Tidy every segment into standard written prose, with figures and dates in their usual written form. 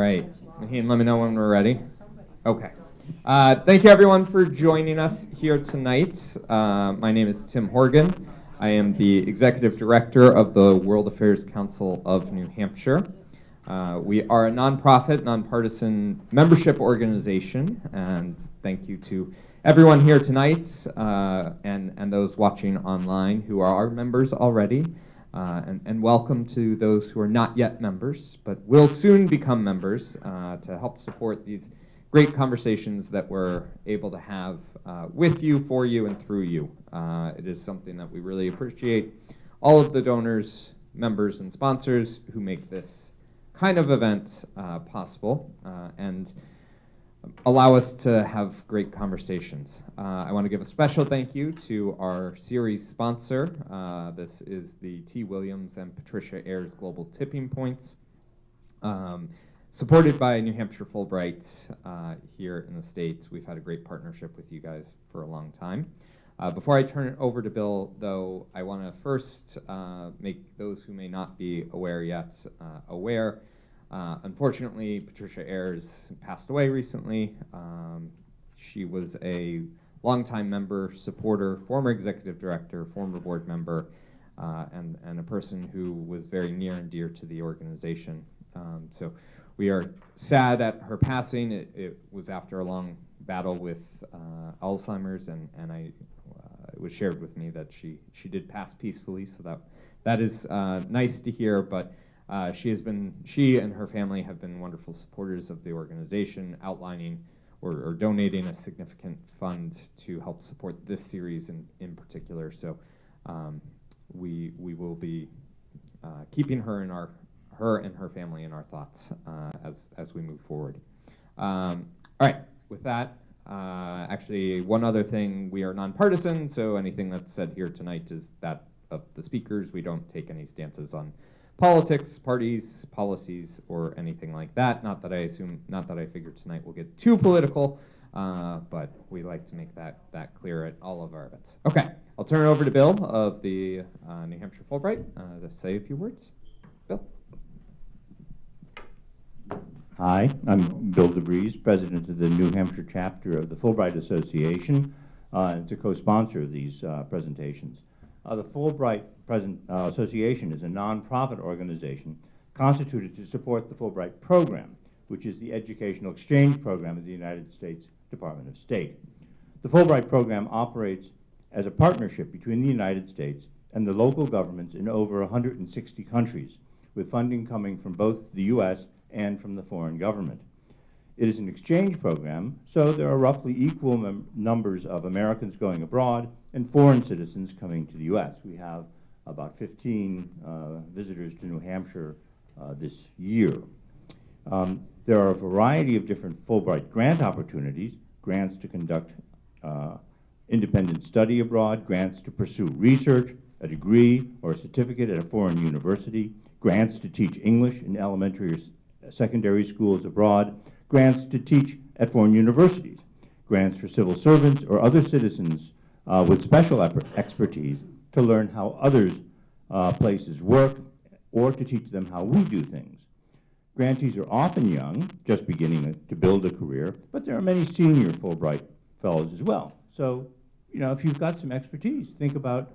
right. Maheen, let me know when we're ready. Okay. Thank you, everyone, for joining us here tonight. My name is Tim Horgan. I am the Executive Director of the World Affairs Council of New Hampshire. We are a nonprofit, nonpartisan membership organization, and thank you to everyone here tonight and those watching online who are our members already. And welcome to those who are not yet members, but will soon become members to help support these great conversations that we're able to have with you, for you, and through you. It is something that we really appreciate. All of the donors, members, and sponsors who make this kind of event possible and allow us to have great conversations. I want to give a special thank you to our series sponsor. This is the T. Williams and Patricia Ayers Global Tipping Points, supported by New Hampshire Fulbright here in the States. We've had a great partnership with you guys for a long time. Before I turn it over to Bill, though, I want to first make those who may not be aware yet aware. Unfortunately, Patricia Ayers passed away recently. She was a longtime member, supporter, former executive director, former board member, and a person who was very near and dear to the organization. So we are sad at her passing. It was after a long battle with Alzheimer's, and it was shared with me that she did pass peacefully, so that is nice to hear. But she and her family have been wonderful supporters of the organization, outlining or donating a significant fund to help support this series in particular. So we will be keeping her and her family in our thoughts as we move forward. All right, with that, actually one other thing, we are nonpartisan, so anything that's said here tonight is that of the speakers. We don't take any stances on politics, parties, policies, or anything like that. Not that I figure tonight we'll get too political, but we like to make that clear at all of our events. Okay, I'll turn it over to Bill of the New Hampshire Fulbright to say a few words. Bill. Hi, I'm Bill DeVries, president of the New Hampshire chapter of the Fulbright Association, and it's a co-sponsor of these presentations. The Fulbright Association is a nonprofit organization constituted to support the Fulbright program, which is the educational exchange program of the United States Department of State. The Fulbright program operates as a partnership between the United States and the local governments in over 160 countries, with funding coming from both the U.S. and from the foreign government. It is an exchange program, so there are roughly equal numbers of Americans going abroad and foreign citizens coming to the U.S. We have about 15 visitors to New Hampshire this year. There are a variety of different Fulbright grant opportunities, grants to conduct independent study abroad, grants to pursue research, a degree or a certificate at a foreign university, grants to teach English in elementary or secondary schools abroad, grants to teach at foreign universities, grants for civil servants or other citizens with special expertise to learn how others' places work or to teach them how we do things. Grantees are often young, just beginning to build a career, but there are many senior Fulbright fellows as well. So, if you've got some expertise, think about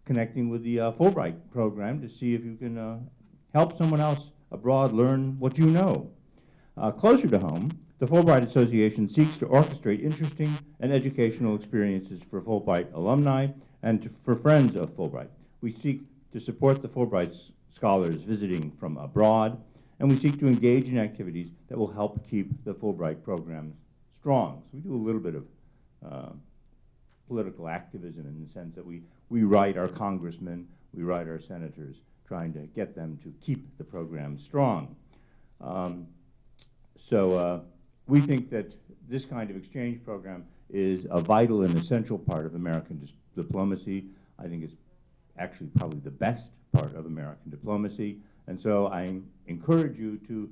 connecting with the Fulbright program to see if you can help someone else abroad learn what you know. Closer to home, the Fulbright Association seeks to orchestrate interesting and educational experiences for Fulbright alumni and for friends of Fulbright. We seek to support the Fulbright scholars visiting from abroad, and we seek to engage in activities that will help keep the Fulbright program strong. So we do a little bit of political activism in the sense that we write our congressmen, we write our senators, trying to get them to keep the program strong. So we think that this kind of exchange program is a vital and essential part of American diplomacy. I think it's actually probably the best part of American diplomacy. And so I encourage you to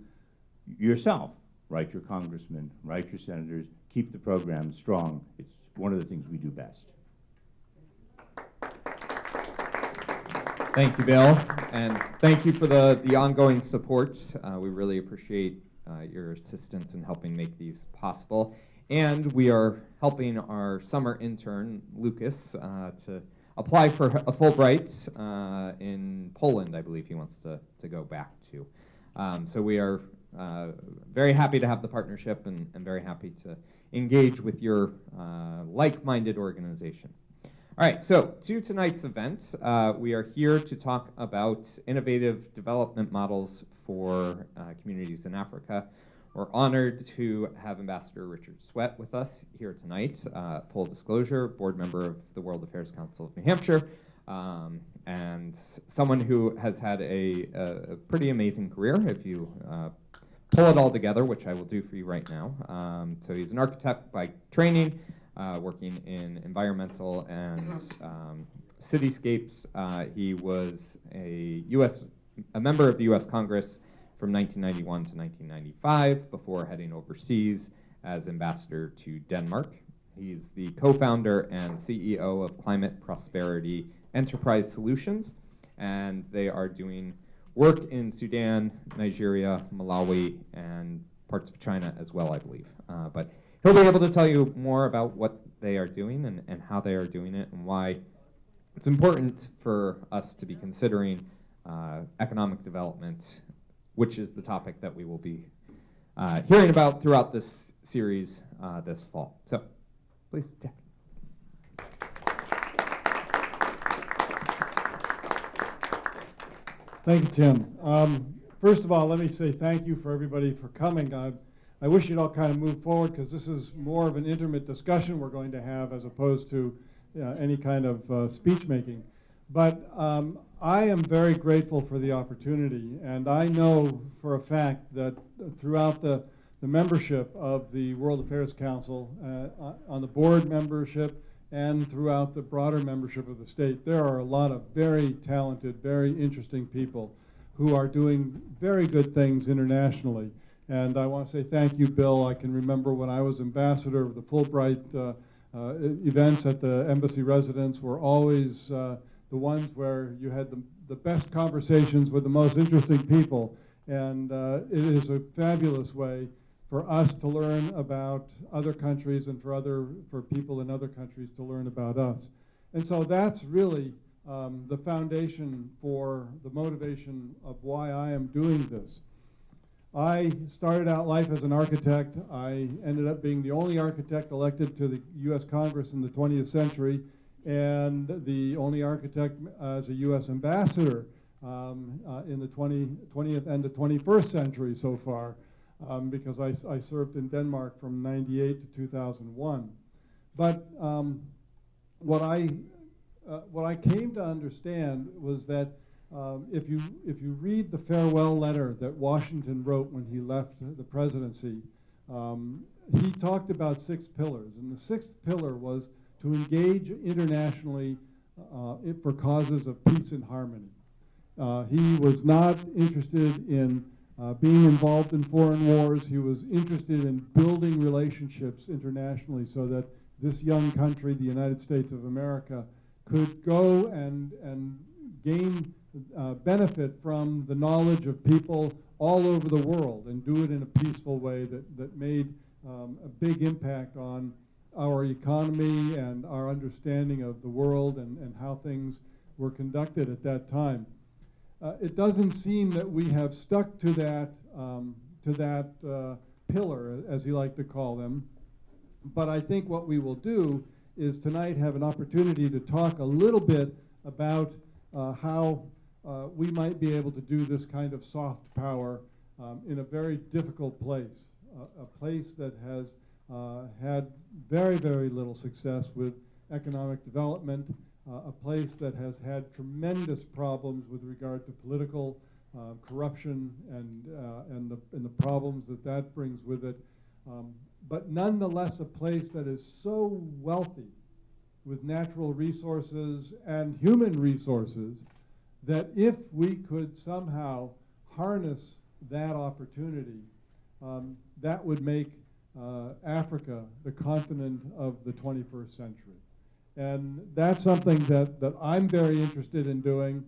yourself write your congressmen, write your senators, keep the program strong. It's one of the things we do best. Thank you, Bill, and thank you for the ongoing support. We really appreciate your assistance in helping make these possible. And we are helping our summer intern, Lucas, to apply for a Fulbright in Poland, I believe he wants to go back to. So we are very happy to have the partnership and very happy to engage with your like-minded organization. All right, so to tonight's event, we are here to talk about innovative development models for communities in Africa. We're honored to have Ambassador Richard Swett with us here tonight. Full disclosure, board member of the World Affairs Council of New Hampshire, and someone who has had a pretty amazing career if you pull it all together, which I will do for you right now. So he's an architect by training, working in environmental and cityscapes. He was a member of the U.S. Congress from 1991 to 1995 before heading overseas as ambassador to Denmark. He's the co-founder and CEO of Climate Prosperity Enterprise Solutions, and they are doing work in Sudan, Nigeria, Malawi, and parts of China as well, I believe. But he'll be able to tell you more about what they are doing and how they are doing it and why it's important for us to be considering economic development, which is the topic that we will be hearing about throughout this series this fall. So, please, Jack. Thank you, Tim. First of all, let me say thank you for everybody for coming. I wish you'd all kind of move forward because this is more of an intimate discussion we're going to have as opposed to any kind of speech making. But I am very grateful for the opportunity, and I know for a fact that throughout the membership of the World Affairs Council, on the board membership, and throughout the broader membership of the state, there are a lot of very talented, very interesting people who are doing very good things internationally. And I want to say thank you, Bill. I can remember when I was ambassador of the Fulbright events at the embassy residence were always the ones where you had the best conversations with the most interesting people. And it is a fabulous way for us to learn about other countries and for people in other countries to learn about us. And so that's really the foundation for the motivation of why I am doing this. I started out life as an architect. I ended up being the only architect elected to the U.S. Congress in the 20th century and the only architect as a U.S. ambassador in the 20th and the 21st century so far. Because I served in Denmark from '98 to 2001. But what I came to understand was that if you read the farewell letter that Washington wrote when he left the presidency, he talked about 6 pillars, and the 6th pillar was to engage internationally for causes of peace and harmony. He was not interested in being involved in foreign wars. He was interested in building relationships internationally so that this young country, the United States of America, could go and gain benefit from the knowledge of people all over the world and do it in a peaceful way that made a big impact on our economy and our understanding of the world and how things were conducted at that time. It doesn't seem that we have stuck to that pillar, as you like to call them. But I think what we will do is tonight have an opportunity to talk a little bit about how we might be able to do this kind of soft power in a very difficult place, a place that has had very, very little success with economic development, a place that has had tremendous problems with regard to political corruption and the problems that brings with it, but nonetheless a place that is so wealthy with natural resources and human resources that if we could somehow harness that opportunity, that would make Africa the continent of the 21st century. And that's something that I'm very interested in doing.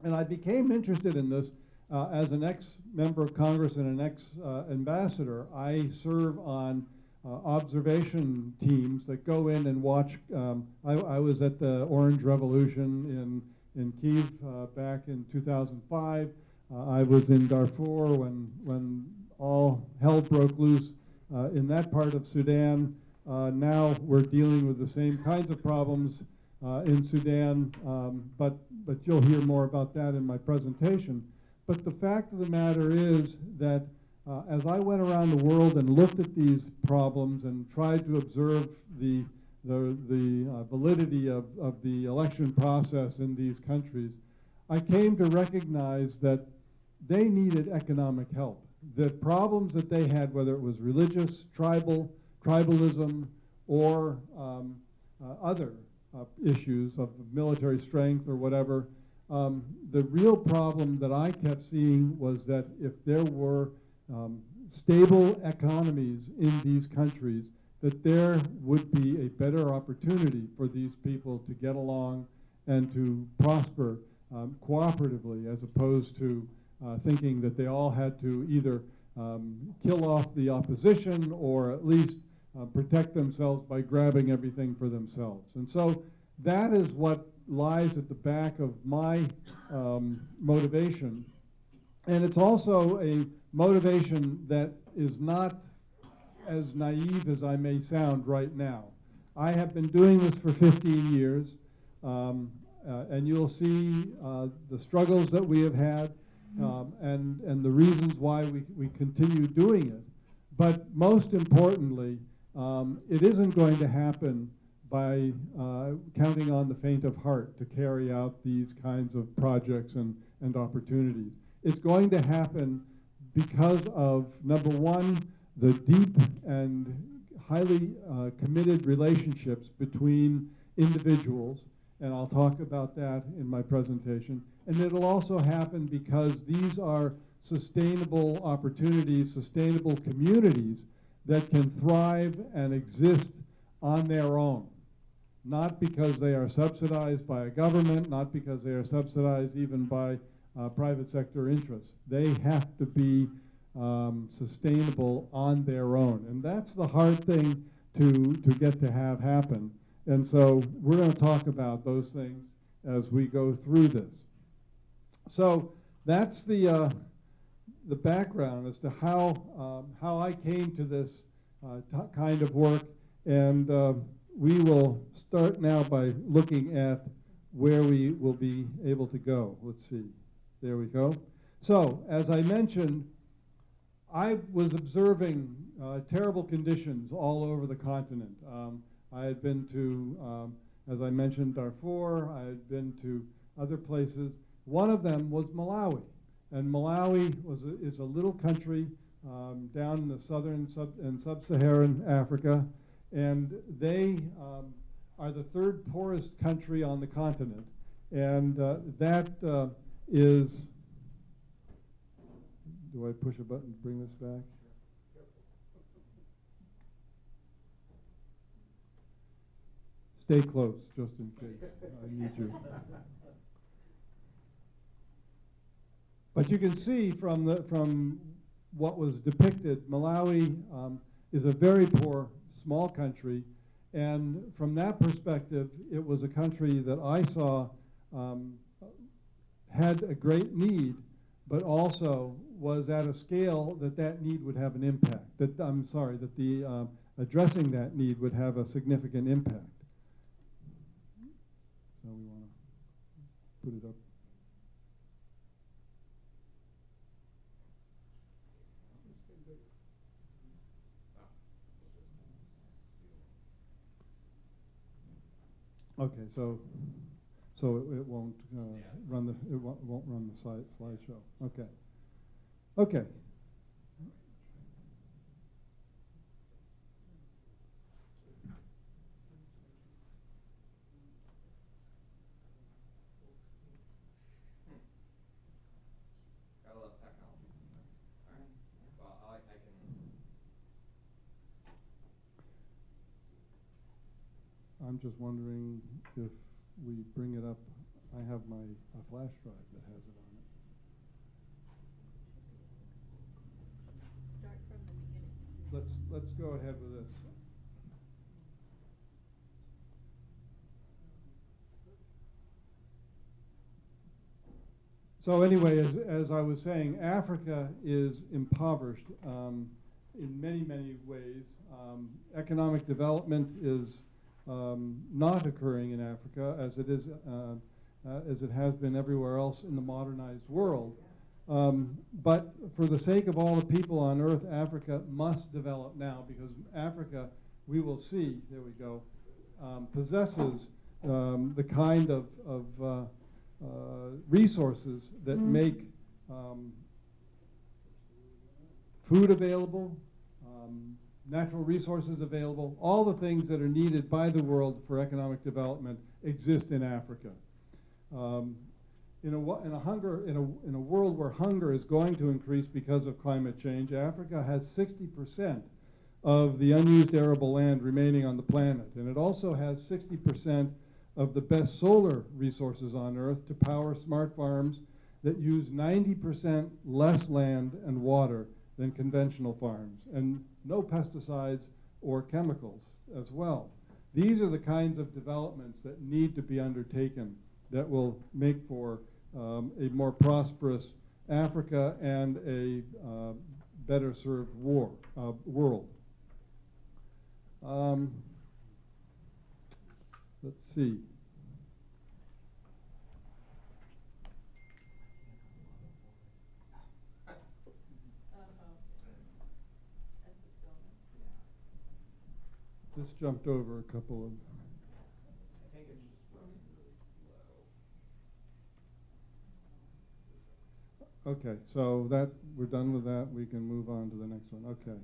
And I became interested in this As an ex-member of Congress and an ex-ambassador, I serve on observation teams that go in and watch. I was at the Orange Revolution in Kiev back in 2005. I was in Darfur when all hell broke loose in that part of Sudan. Now we're dealing with the same kinds of problems in Sudan, but you'll hear more about that in my presentation. But the fact of the matter is that as I went around the world and looked at these problems and tried to observe the validity of the election process in these countries, I came to recognize that they needed economic help. The problems that they had, whether it was religious, tribalism, or other issues of military strength or whatever, the real problem that I kept seeing was that if there were stable economies in these countries, that there would be a better opportunity for these people to get along and to prosper cooperatively, as opposed to thinking that they all had to either kill off the opposition or at least protect themselves by grabbing everything for themselves. And so that is what lies at the back of my motivation. And it's also a motivation that is not as naive as I may sound right now. I have been doing this for 15 years, and you'll see the struggles that we have had and the reasons why we continue doing it. But most importantly, it isn't going to happen by counting on the faint of heart to carry out these kinds of projects and opportunities. It's going to happen because of, number one, the deep and highly committed relationships between individuals, and I'll talk about that in my presentation. And it'll also happen because these are sustainable opportunities, sustainable communities that can thrive and exist on their own, not because they are subsidized by a government, not because they are subsidized even by private sector interests. They have to be sustainable on their own. And that's the hard thing to get to have happen. And so we're going to talk about those things as we go through this. So that's the background as to how I came to this kind of work. And we will start now by looking at where we will be able to go. Let's see. There we go. So, as I mentioned, I was observing terrible conditions all over the continent. I had been to, as I mentioned, Darfur. I had been to other places. One of them was Malawi. And Malawi is a little country down in the southern and sub-Saharan Africa. And they are the third poorest country on the continent. And that is, do I push a button to bring this back? Stay close, just in case. I need you. But you can see from what was depicted, Malawi is a very poor, small country. And from that perspective, it was a country that I saw had a great need, but also was at a scale that need would have an impact. That the addressing that need would have a significant impact. So we want to put it up. Okay, so it won't run the slideshow. Okay. Okay. Gotta love technology sometimes. All right. Well, I can. I'm just wondering if we bring it up. I have a flash drive that has it on it. let's go ahead with this. So anyway, as I was saying, Africa is impoverished in many, many ways. Economic development is not occurring in Africa as it is, as it has been everywhere else in the modernized world. But for the sake of all the people on Earth, Africa must develop now, because Africa, we will see, there we go, possesses the kind of resources that make food available, natural resources available. All the things that are needed by the world for economic development exist in Africa. In a world where hunger is going to increase because of climate change, Africa has 60% of the unused arable land remaining on the planet, and it also has 60% of the best solar resources on Earth to power smart farms that use 90% less land and water than conventional farms, and no pesticides or chemicals as well. These are the kinds of developments that need to be undertaken that will make for a more prosperous Africa and a better served world. Let's see. This jumped over a couple of. I think it's just running really slow. Okay, so that we're done with that. We can move on to the next one. Okay.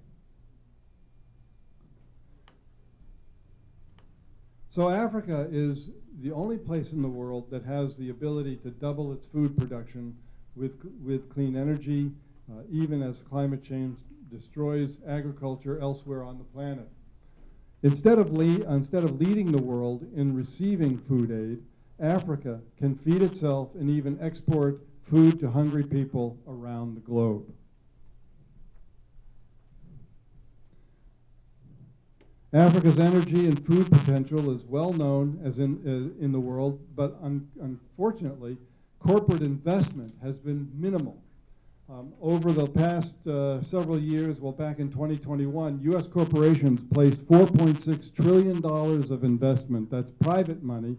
So Africa is the only place in the world that has the ability to double its food production with clean energy, even as climate change destroys agriculture elsewhere on the planet. Instead of leading the world in receiving food aid, Africa can feed itself and even export food to hungry people around the globe. Africa's energy and food potential is well known as in the world, but unfortunately, corporate investment has been minimal. Over the past several years, well, back in 2021, U.S. corporations placed $4.6 trillion of investment, that's private money,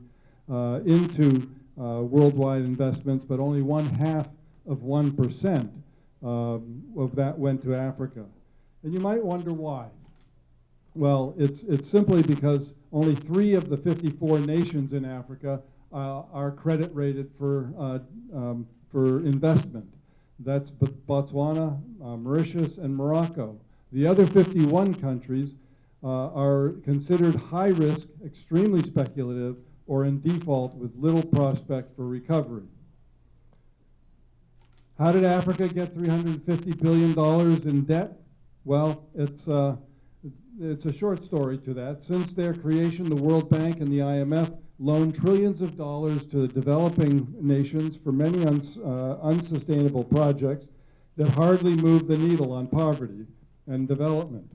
into worldwide investments, but only 0.5% of that went to Africa. And you might wonder why. Well, it's simply because only 3 of the 54 nations in Africa are credit rated for investment. That's Botswana, Mauritius, and Morocco. The other 51 countries are considered high risk, extremely speculative, or in default with little prospect for recovery. How did Africa get $350 billion in debt? Well, it's a short story to that. Since their creation, the World Bank and the IMF loaned trillions of dollars to the developing nations for many unsustainable projects that hardly move the needle on poverty and development.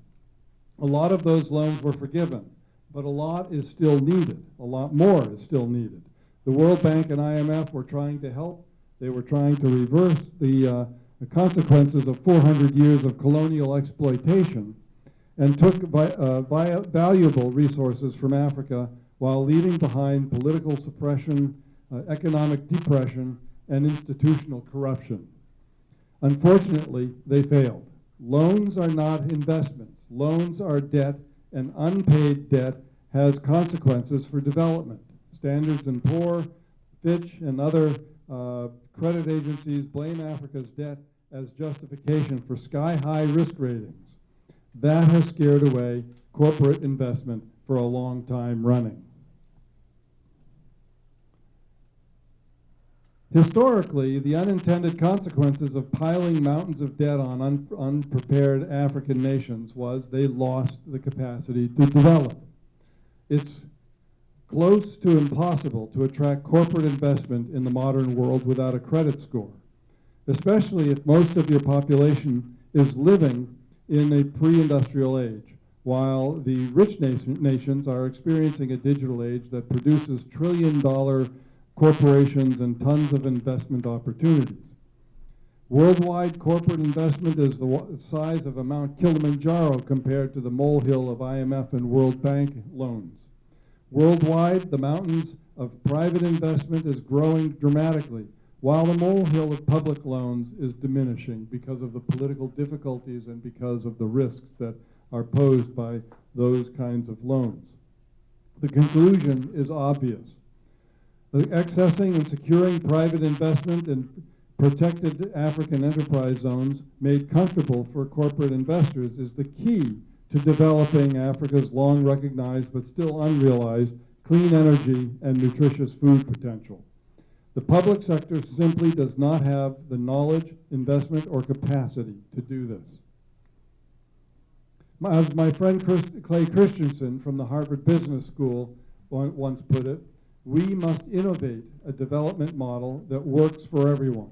A lot of those loans were forgiven, but a lot is still needed. A lot more is still needed. The World Bank and IMF were trying to help. They were trying to reverse the consequences of 400 years of colonial exploitation, and took valuable resources from Africa while leaving behind political suppression, economic depression, and institutional corruption. Unfortunately, they failed. Loans are not investments. Loans are debt, and unpaid debt has consequences for development. Standards & Poor's, Fitch, and other credit agencies blame Africa's debt as justification for sky-high risk ratings. That has scared away corporate investment for a long time running. Historically, the unintended consequences of piling mountains of debt on unprepared African nations was they lost the capacity to develop. It's close to impossible to attract corporate investment in the modern world without a credit score, especially if most of your population is living in a pre-industrial age, while the rich nations are experiencing a digital age that produces trillion-dollar corporations and tons of investment opportunities. Worldwide corporate investment is the size of a Mount Kilimanjaro compared to the molehill of IMF and World Bank loans. Worldwide, the mountains of private investment is growing dramatically, while the molehill of public loans is diminishing because of the political difficulties and because of the risks that are posed by those kinds of loans. The conclusion is obvious. The accessing and securing private investment in protected African enterprise zones made comfortable for corporate investors is the key to developing Africa's long recognized but still unrealized clean energy and nutritious food potential. The public sector simply does not have the knowledge, investment, or capacity to do this. As my friend Clay Christensen from the Harvard Business School once put it, we must innovate a development model that works for everyone.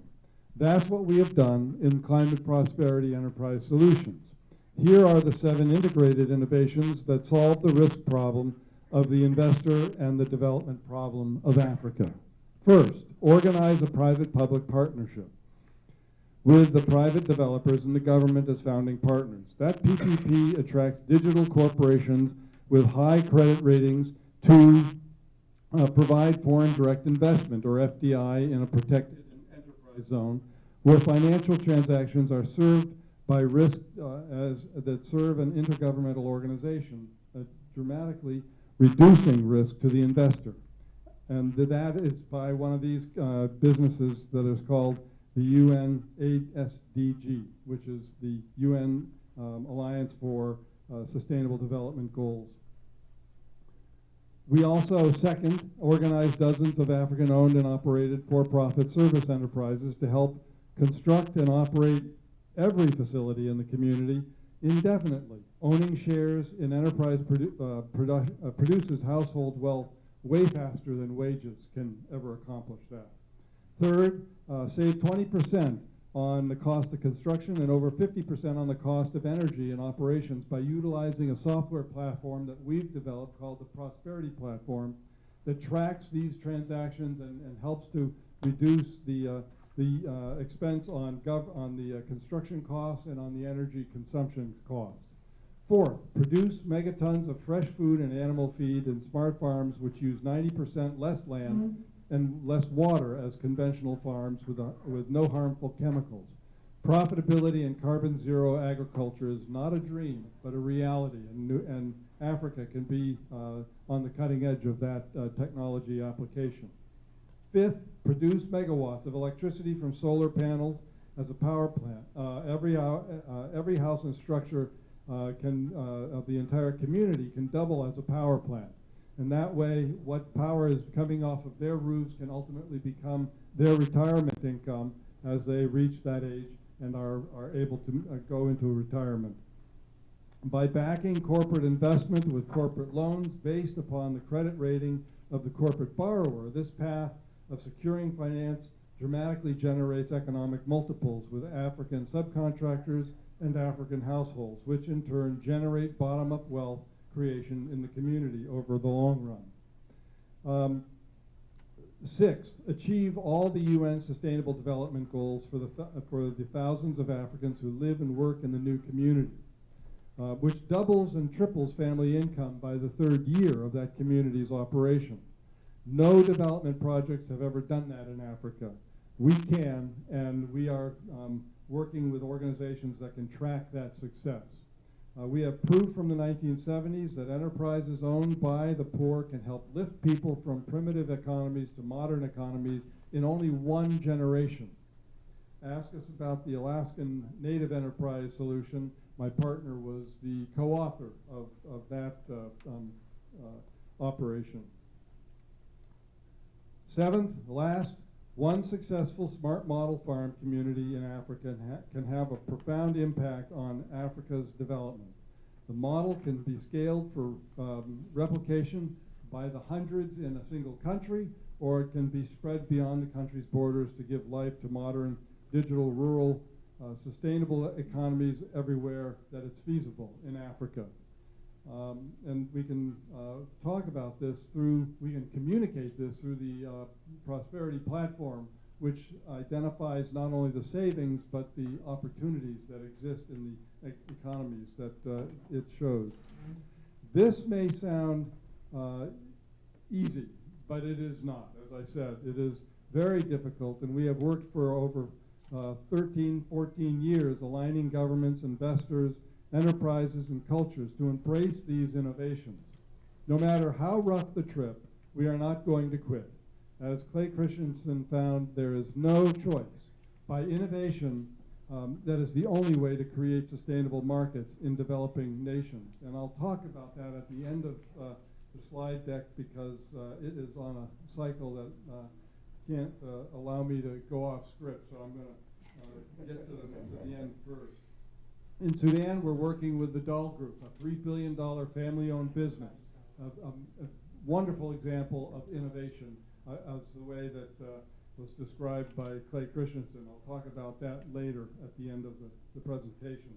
That's what we have done in Climate Prosperity Enterprise Solutions. Here are the 7 integrated innovations that solve the risk problem of the investor and the development problem of Africa. First, organize a private-public partnership with the private developers and the government as founding partners. That PPP attracts digital corporations with high credit ratings to provide foreign direct investment, or FDI, in a protected enterprise zone where financial transactions are served by risk that serve an intergovernmental organization, dramatically reducing risk to the investor. And that is by one of these businesses that is called the UN ASDG, which is the UN Alliance for Sustainable Development Goals. We also, second, organize dozens of African-owned and operated for-profit service enterprises to help construct and operate every facility in the community indefinitely. Owning shares in enterprise produces household wealth way faster than wages can ever accomplish that. Third, save 20% on the cost of construction and over 50% on the cost of energy and operations by utilizing a software platform that we've developed called the Prosperity Platform that tracks these transactions and helps to reduce the expense on the construction costs and on the energy consumption costs. Fourth, produce megatons of fresh food and animal feed in smart farms which use 90% less land and less water as conventional farms with no harmful chemicals. Profitability in carbon zero agriculture is not a dream, but a reality, and Africa can be on the cutting edge of that technology application. Fifth, produce megawatts of electricity from solar panels as a power plant. Every house and structure of the entire community can double as a power plant. And that way, what power is coming off of their roofs can ultimately become their retirement income as they reach that age and are able to go into retirement. By backing corporate investment with corporate loans based upon the credit rating of the corporate borrower, this path of securing finance dramatically generates economic multiples with African subcontractors and African households, which in turn generate bottom-up wealth creation in the community over the long run. Sixth, achieve all the UN Sustainable Development Goals for the thousands of Africans who live and work in the new community, which doubles and triples family income by the 3rd year of that community's operation. No development projects have ever done that in Africa. We can, and we are working with organizations that can track that success. We have proof from the 1970s that enterprises owned by the poor can help lift people from primitive economies to modern economies in only 1 generation. Ask us about the Alaskan Native Enterprise Solution. My partner was the co-author of that operation. Seventh, last, one successful smart model farm community in Africa can have a profound impact on Africa's development. The model can be scaled for replication by the hundreds in a single country, or it can be spread beyond the country's borders to give life to modern digital rural sustainable economies everywhere that it's feasible in Africa. And we can talk about this we can communicate this through the Prosperity Platform, which identifies not only the savings, but the opportunities that exist in the economies that it shows. This may sound easy, but it is not. As I said, it is very difficult, and we have worked for over 13, 14 years aligning governments, investors, enterprises, and cultures to embrace these innovations. No matter how rough the trip, we are not going to quit. As Clay Christensen found, there is no choice. By innovation, that is the only way to create sustainable markets in developing nations. And I'll talk about that at the end of the slide deck, because it is on a cycle that can't allow me to go off script, so I'm going to get to the end first. In Sudan, we're working with the Dahl Group, a $3 billion family-owned business, a wonderful example of innovation, as the way that was described by Clay Christensen. I'll talk about that later at the end of the presentation.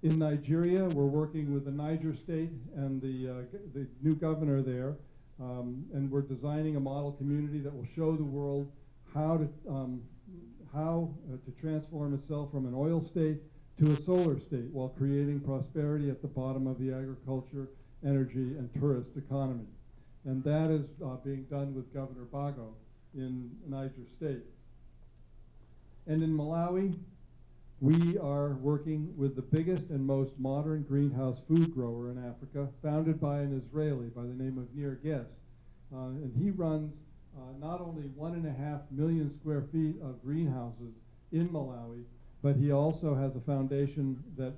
In Nigeria, we're working with the Niger state and the new governor there, and we're designing a model community that will show the world how to transform itself from an oil state to a solar state while creating prosperity at the bottom of the agriculture, energy, and tourist economy. And that is being done with Governor Bago in Niger State. And in Malawi, we are working with the biggest and most modern greenhouse food grower in Africa, founded by an Israeli by the name of Nir Guest. And he runs not only 1.5 million square feet of greenhouses in Malawi, but he also has a foundation that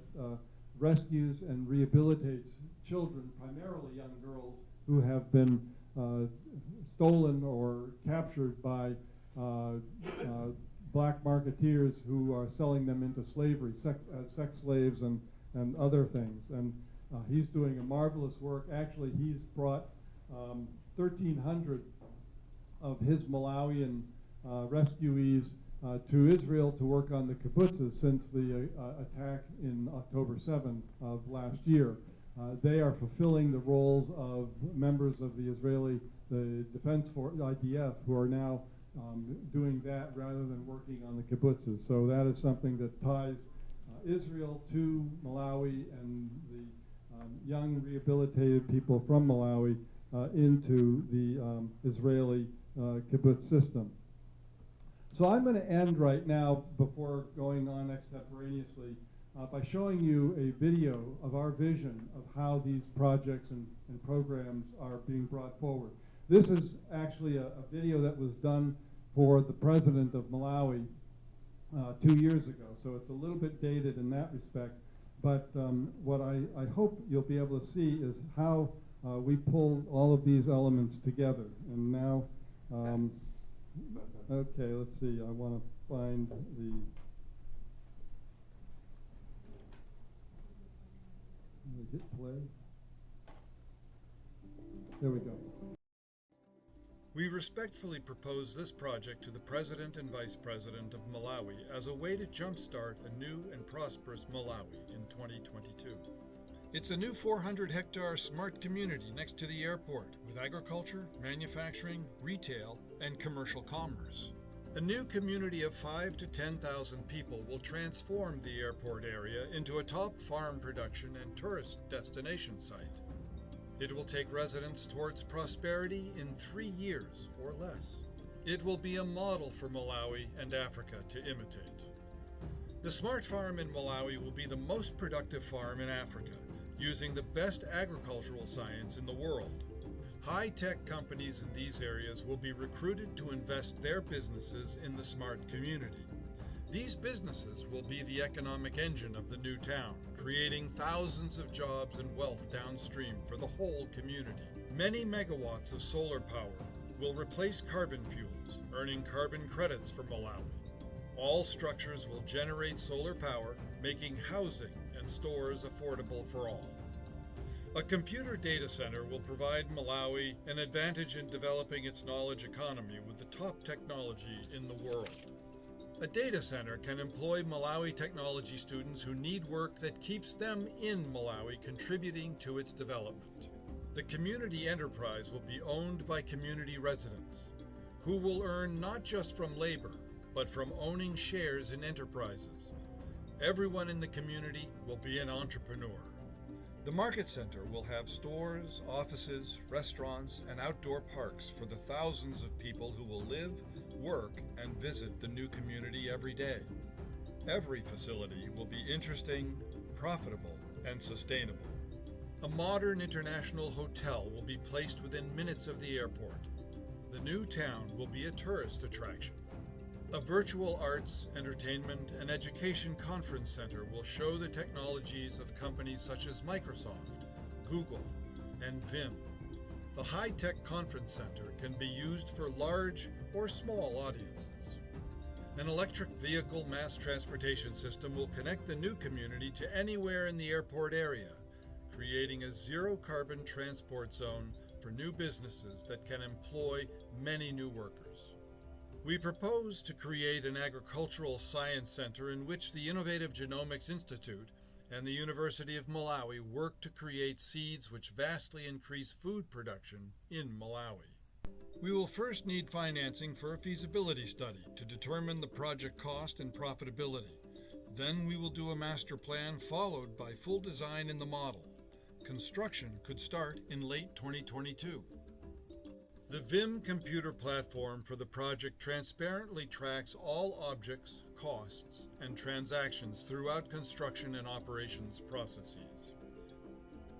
rescues and rehabilitates children, primarily young girls, who have been stolen or captured by black marketeers who are selling them into slavery, as sex slaves and other things. And he's doing a marvelous work. Actually, he's brought 1,300 of his Malawian rescuees to Israel to work on the kibbutzes since the attack in October 7 of last year. They are fulfilling the roles of members of the Defense Force, IDF, who are now doing that rather than working on the kibbutzes. So that is something that ties Israel to Malawi and the young rehabilitated people from Malawi into the Israeli kibbutz system. So I'm going to end right now, before going on extemporaneously, by showing you a video of our vision of how these projects and programs are being brought forward. This is actually a video that was done for the president of Malawi 2 years ago, so it's a little bit dated in that respect. But what I hope you'll be able to see is how we pull all of these elements together. And now, okay, let's see, I want to find the... Hit play. There we go. We respectfully propose this project to the President and Vice President of Malawi as a way to jumpstart a new and prosperous Malawi in 2022. It's a new 400-hectare smart community next to the airport with agriculture, manufacturing, retail, and commercial commerce. A new community of 5,000 to 10,000 people will transform the airport area into a top farm production and tourist destination site. It will take residents towards prosperity in 3 years or less. It will be a model for Malawi and Africa to imitate. The smart farm in Malawi will be the most productive farm in Africa, using the best agricultural science in the world. High-tech companies in these areas will be recruited to invest their businesses in the smart community. These businesses will be the economic engine of the new town, creating thousands of jobs and wealth downstream for the whole community. Many megawatts of solar power will replace carbon fuels, earning carbon credits for Malawi. All structures will generate solar power, making housing and stores affordable for all. A computer data center will provide Malawi an advantage in developing its knowledge economy with the top technology in the world. A data center can employ Malawi technology students who need work that keeps them in Malawi, contributing to its development. The community enterprise will be owned by community residents, who will earn not just from labor, but from owning shares in enterprises. Everyone in the community will be an entrepreneur. The market center will have stores, offices, restaurants, and outdoor parks for the thousands of people who will live, work, and visit the new community every day. Every facility will be interesting, profitable, and sustainable. A modern international hotel will be placed within minutes of the airport. The new town will be a tourist attraction. A virtual arts, entertainment, and education conference center will show the technologies of companies such as Microsoft, Google, and Vim. The high-tech conference center can be used for large or small audiences. An electric vehicle mass transportation system will connect the new community to anywhere in the airport area, creating a zero-carbon transport zone for new businesses that can employ many new workers. We propose to create an agricultural science center in which the Innovative Genomics Institute and the University of Malawi work to create seeds which vastly increase food production in Malawi. We will first need financing for a feasibility study to determine the project cost and profitability. Then we will do a master plan followed by full design in the model. Construction could start in late 2022. The Vim computer platform for the project transparently tracks all objects, costs, and transactions throughout construction and operations processes.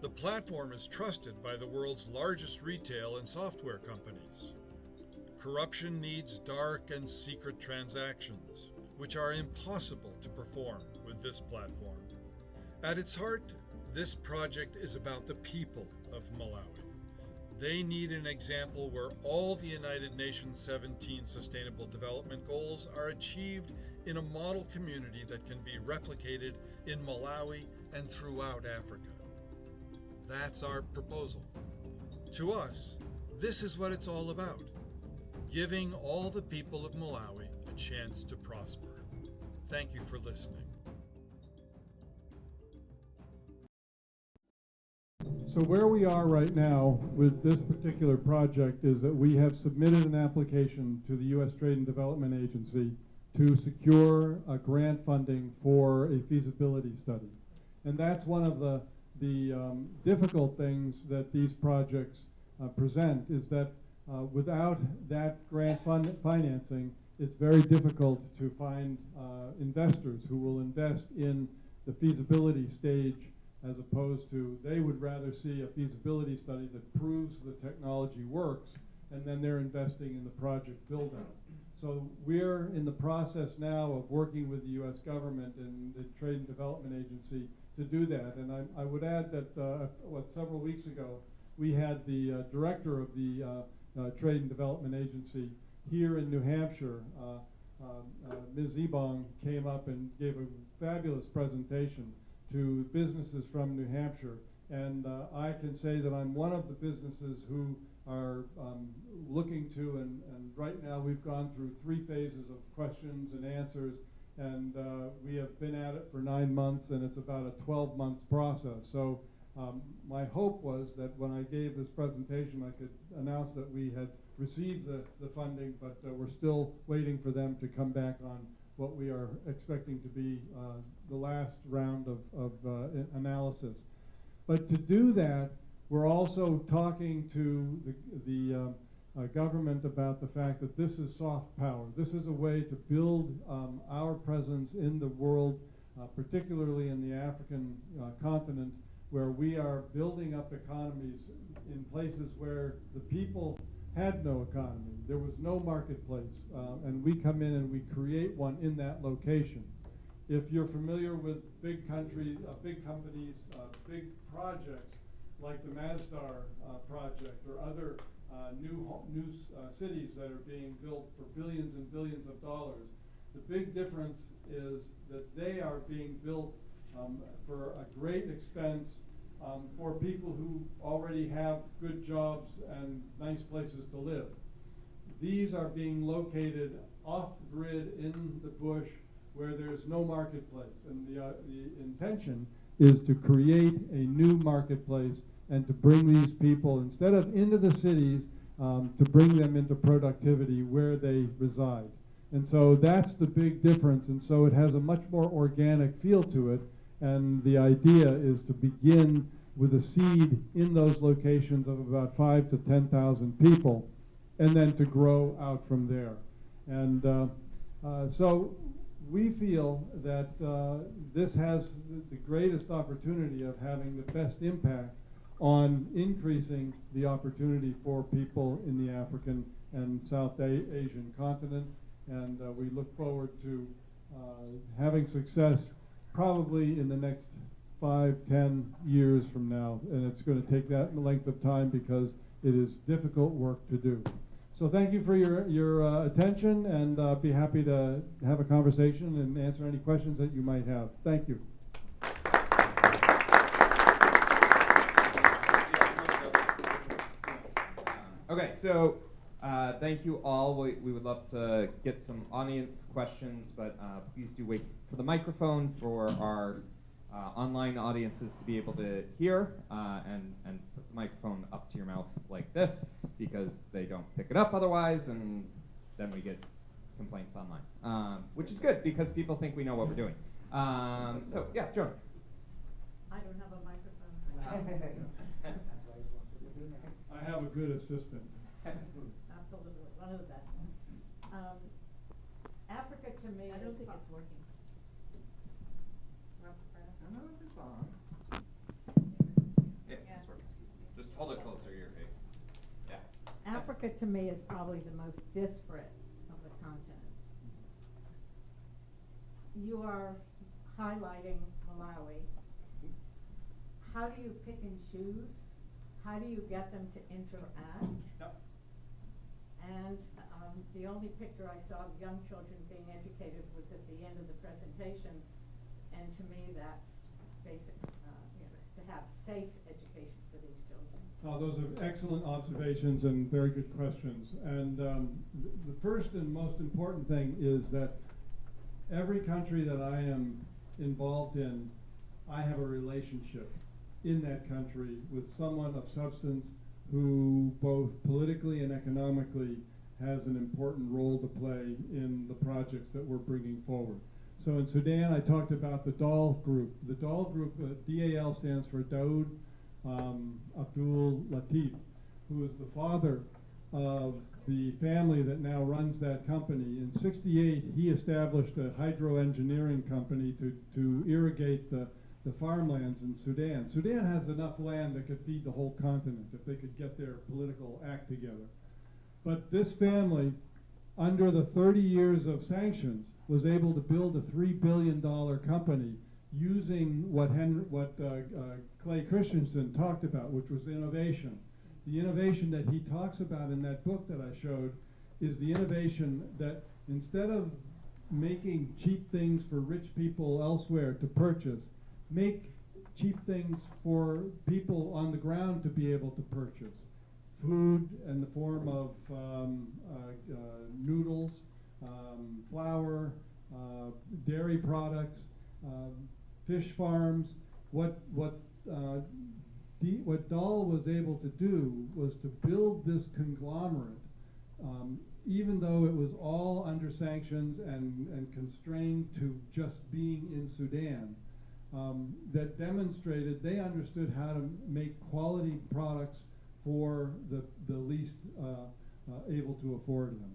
The platform is trusted by the world's largest retail and software companies. Corruption needs dark and secret transactions, which are impossible to perform with this platform. At its heart, this project is about the people of Malawi. They need an example where all the United Nations 17 Sustainable Development Goals are achieved in a model community that can be replicated in Malawi and throughout Africa. That's our proposal. To us, this is what it's all about, giving all the people of Malawi a chance to prosper. Thank you for listening. So where we are right now with this particular project is that we have submitted an application to the U.S. Trade and Development Agency to secure grant funding for a feasibility study. And that's one of the difficult things that these projects present, is that without that grant financing, it's very difficult to find investors who will invest in the feasibility stage, as opposed to, they would rather see a feasibility study that proves the technology works, and then they're investing in the project build-out. So we're in the process now of working with the U.S. government and the Trade and Development Agency to do that. And I would add that several weeks ago, we had the director of the Trade and Development Agency here in New Hampshire. Ms. Ebong came up and gave a fabulous presentation to businesses from New Hampshire, and I can say that I'm one of the businesses who are looking to, and right now we've gone through 3 phases of questions and answers, and we have been at it for 9 months, and it's about a 12-month process. So my hope was that when I gave this presentation, I could announce that we had received the funding, but we're still waiting for them to come back on what we are expecting to be the last round of analysis. But to do that, we're also talking to the government about the fact that this is soft power. This is a way to build our presence in the world, particularly in the African continent, where we are building up economies in places where the people had no economy. There was no marketplace, and we come in and we create one in that location. If you're familiar with big companies, big projects like the Masdar project or other new cities that are being built for billions and billions of dollars, the big difference is that they are being built for a great expense for people who already have good jobs and nice places to live. These are being located off-grid in the bush where there's no marketplace. And the intention is to create a new marketplace and to bring these people, instead of into the cities, to bring them into productivity where they reside. And so that's the big difference. And so it has a much more organic feel to it. And the idea is to begin with a seed in those locations of about 5,000 to 10,000 people, and then to grow out from there. And so we feel that this has the greatest opportunity of having the best impact on increasing the opportunity for people in the African and South Asian continent. And we look forward to having success probably in the next 5, 10 years from now. And it's going to take that length of time because it is difficult work to do. So thank you for your attention, and be happy to have a conversation and answer any questions that you might have. Thank you. Okay, so thank you all. We would love to get some audience questions, but please do wait for the microphone for our online audiences to be able to hear, and put the microphone up to your mouth like this, because they don't pick it up otherwise, and then we get complaints online, which is good because people think we know what we're doing. So yeah, Joan. I don't have a microphone. I have a good assistant. Absolutely, one of the best. Africa to me, I don't think it's working. I don't know if it's on. Yeah, it's working. Just hold it closer to your face. Yeah. Africa to me is probably the most disparate of the continents. You are highlighting Malawi. How do you pick and choose? How do you get them to interact? Yep. And the only picture I saw of young children being educated was at the end of the presentation, and to me that's basic, to have safe education for these children. Those are excellent observations and very good questions. And the first and most important thing is that every country that I am involved in, I have a relationship in that country with someone of substance who both politically and economically has an important role to play in the projects that we're bringing forward. So in Sudan, I talked about the DAL group. The DAL group, DAL stands for Daoud Abdul Latif, who is the father of the family that now runs that company. In '68, he established a hydroengineering company to irrigate the farmlands in Sudan. Sudan has enough land that could feed the whole continent if they could get their political act together. But this family, under the 30 years of sanctions, was able to build a $3 billion company using what Clay Christensen talked about, which was innovation. The innovation that he talks about in that book that I showed is the innovation that instead of making cheap things for rich people elsewhere to purchase, make cheap things for people on the ground to be able to purchase. Food in the form of noodles, flour, dairy products, fish farms. What Dahl was able to do was to build this conglomerate, even though it was all under sanctions and constrained to just being in Sudan, that demonstrated they understood how to make quality products for the least able to afford them.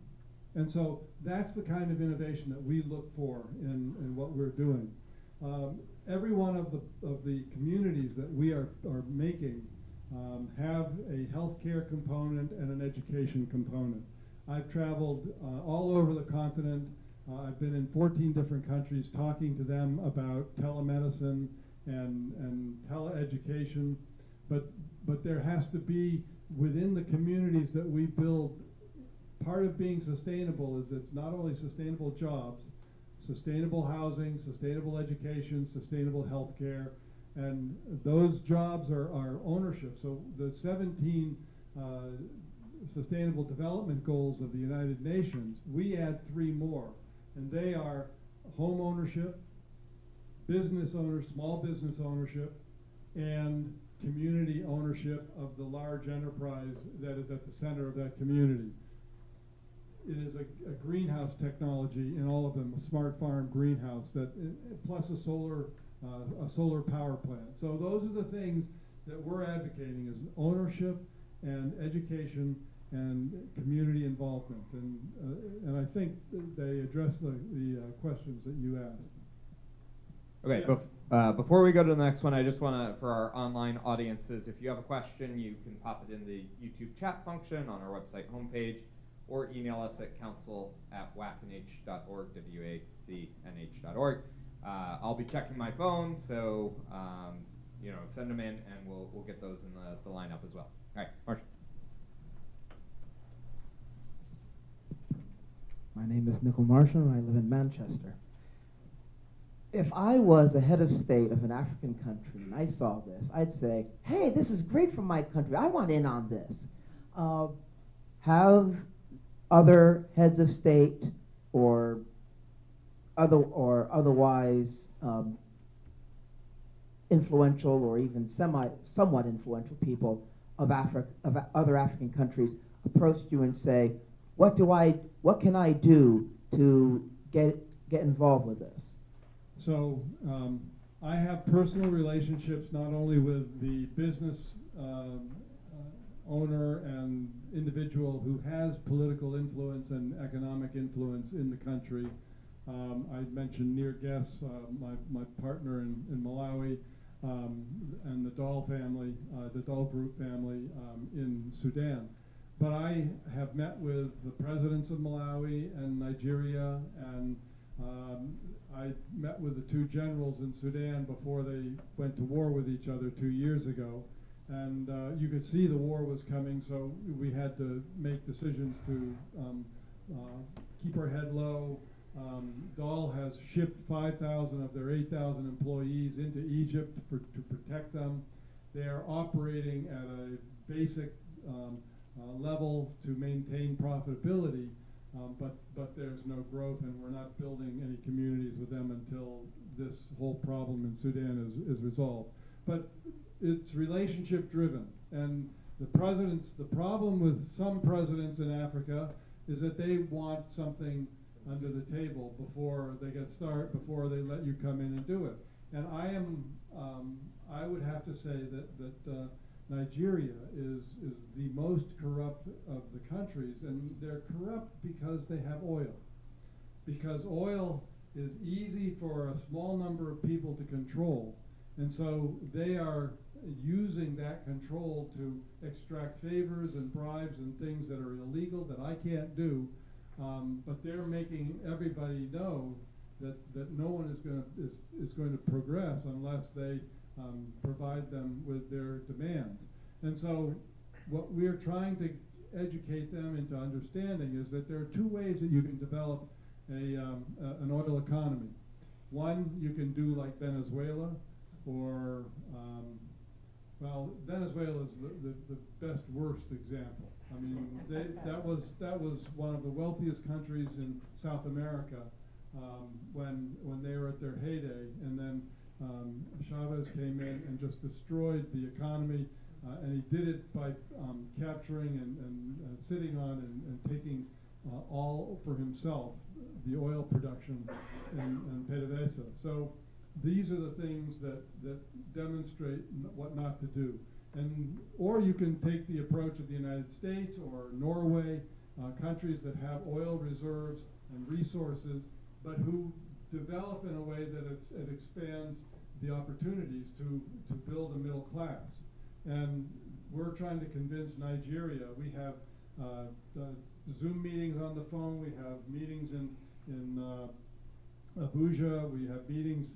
And so that's the kind of innovation that we look for in what we're doing. Every one of the communities that we are making have a healthcare component and an education component. I've traveled all over the continent. I've been in 14 different countries talking to them about telemedicine and teleeducation, but there has to be, within the communities that we build, part of being sustainable is it's not only sustainable jobs, sustainable housing, sustainable education, sustainable healthcare, and those jobs are ownership. So the 17 Sustainable Development Goals of the United Nations, we add 3 more, and they are home ownership, business owners, small business ownership, and community ownership of the large enterprise that is at the center of that community. It is a greenhouse technology in all of them, a smart farm greenhouse, that plus a solar power plant. So those are the things that we're advocating, is ownership and education and community involvement. And I think they address the questions that you asked. Okay, Yeah. Before we go to the next one, I just want to, for our online audiences, if you have a question, you can pop it in the YouTube chat function on our website homepage, or email us at council@wacnh.org, WACNH.org. I'll be checking my phone, so send them in, and we'll get those in the lineup as well. All right, Marcia. My name is Nickel Marshall, and I live in Manchester. If I was a head of state of an African country and I saw this, I'd say, hey, this is great for my country. I want in on this. Have other heads of state or otherwise influential or even somewhat influential people of other African countries approached you and say, what can I do to get involved with this? So I have personal relationships not only with the business owner and individual who has political influence and economic influence in the country. I mentioned near guests, my partner in Malawi, and the Dahl family, the Dahl group family in Sudan. But I have met with the presidents of Malawi and Nigeria, and I met with the 2 generals in Sudan before they went to war with each other 2 years ago. And you could see the war was coming, so we had to make decisions to keep our head low. Dahl has shipped 5,000 of their 8,000 employees into Egypt to protect them. They are operating at a basic level to maintain profitability, but there's no growth, and we're not building any communities with them until this whole problem in Sudan is resolved. But it's relationship driven, and the problem with some presidents in Africa is that they want something under the table before they before they let you come in and do it. And I would have to say that Nigeria is the most corrupt of the countries, and they're corrupt because they have oil. Because oil is easy for a small number of people to control, and so they are using that control to extract favors and bribes and things that are illegal that I can't do, but they're making everybody know that no one is going to progress unless they provide them with their demands. And so what we're trying to educate them into understanding is that there are 2 ways that you can develop an oil economy. One, you can do like Venezuela, or Venezuela is the best worst example. I mean, that was one of the wealthiest countries in South America when they were at their heyday, and then Chavez came in and just destroyed the economy, and he did it by capturing and sitting on and taking all for himself, the oil production in PDVSA. So these are the things that demonstrate what not to do. Or you can take the approach of the United States or Norway, countries that have oil reserves and resources, but who develop in a way that it expands the opportunities to build a middle class. And we're trying to convince Nigeria. We have Zoom meetings on the phone. We have meetings in Abuja. We have meetings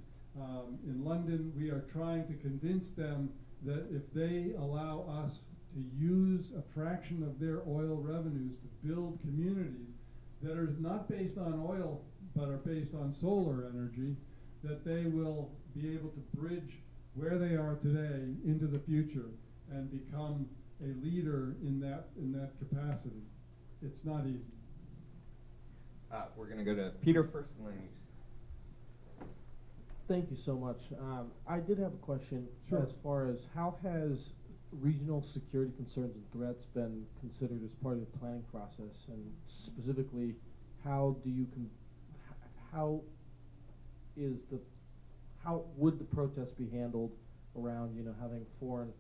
in London. We are trying to convince them that if they allow us to use a fraction of their oil revenues to build communities that are not based on oil but are based on solar energy, that they will be able to bridge where they are today into the future and become a leader in that capacity. It's not easy. We're going to go to Peter first and then you. Thank you so much. I did have a question. Sure. As far as how has regional security concerns and threats been considered as part of the planning process, and specifically, how do you how would the protest be handled around having foreign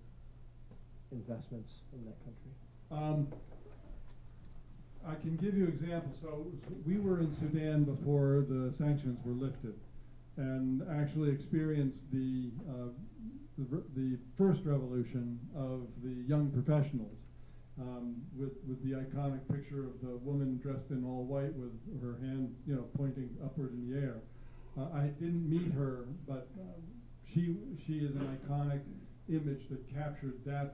investments in that country? I can give you examples. So we were in Sudan before the sanctions were lifted, and actually experienced the first revolution of the young professionals, with the iconic picture of the woman dressed in all white with her hand, pointing upward in the air. I didn't meet her, but she is an iconic image that captured the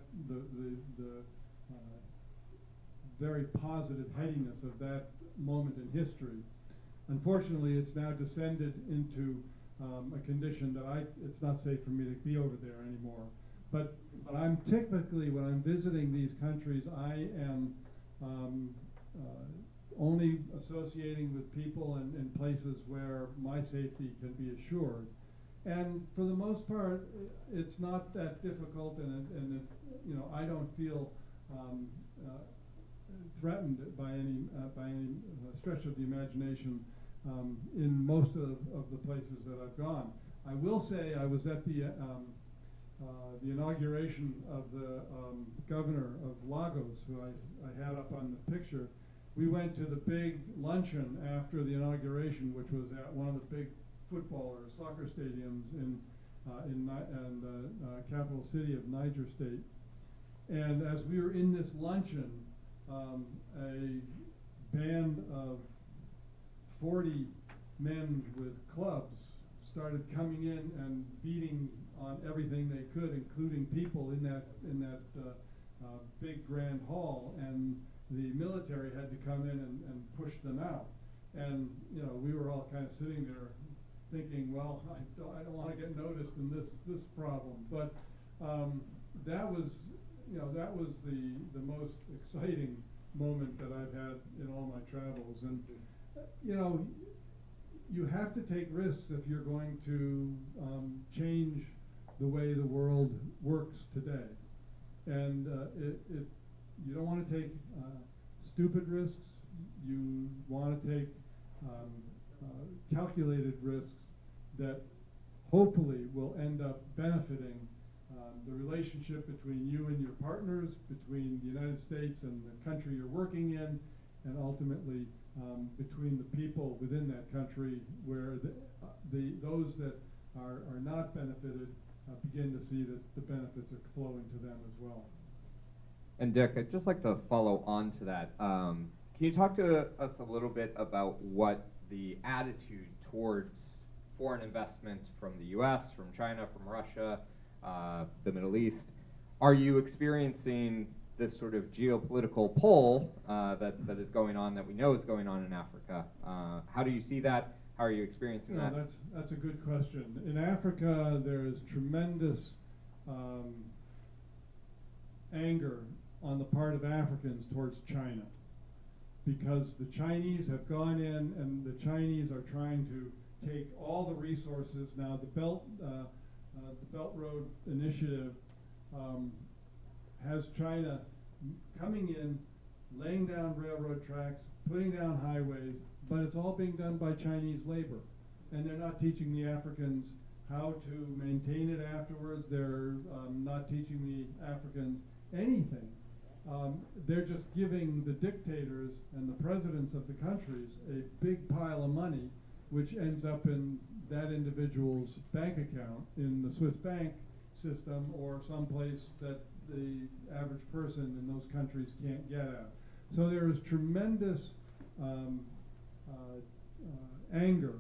very positive headiness of that moment in history. Unfortunately, it's now descended into a condition that it's not safe for me to be over there anymore. But I'm typically, when I'm visiting these countries, I am only associating with people and places where my safety can be assured. And for the most part, it's not that difficult, and I don't feel threatened by any stretch of the imagination in most of the places that I've gone. I will say I was at the inauguration of the governor of Lagos, who I had up on the picture. We went to the big luncheon after the inauguration, which was at one of the big football or soccer stadiums in the capital city of Niger State. And as we were in this luncheon, a band of 40 men with clubs started coming in and beating on everything they could, including people in that big grand hall, and the military had to come in and push them out. And we were all kind of sitting there thinking, well, I don't want to get noticed in this problem. But that was the most exciting moment that I've had in all my travels. And you have to take risks if you're going to change the way the world works today. And you don't want to take stupid risks. You want to take calculated risks that hopefully will end up benefiting the relationship between you and your partners, between the United States and the country you're working in, and ultimately between the people within that country, where those that are not benefited begin to see that the benefits are flowing to them as well. And Dick, I'd just like to follow on to that. Can you talk to us a little bit about what the attitude towards foreign investment from the US, from China, from Russia, the Middle East? Are you experiencing this sort of geopolitical pull that is going on, that we know is going on in Africa? How do you see that? How are you experiencing that? That's a good question. In Africa, there is tremendous anger on the part of Africans towards China, because the Chinese have gone in and the Chinese are trying to take all the resources. Now the Belt Road Initiative has China coming in, laying down railroad tracks, putting down highways, but it's all being done by Chinese labor. And they're not teaching the Africans how to maintain it afterwards. They're not teaching the Africans anything. They're just giving the dictators and the presidents of the countries a big pile of money, which ends up in that individual's bank account in the Swiss bank system, or someplace that the average person in those countries can't get at. So there is tremendous anger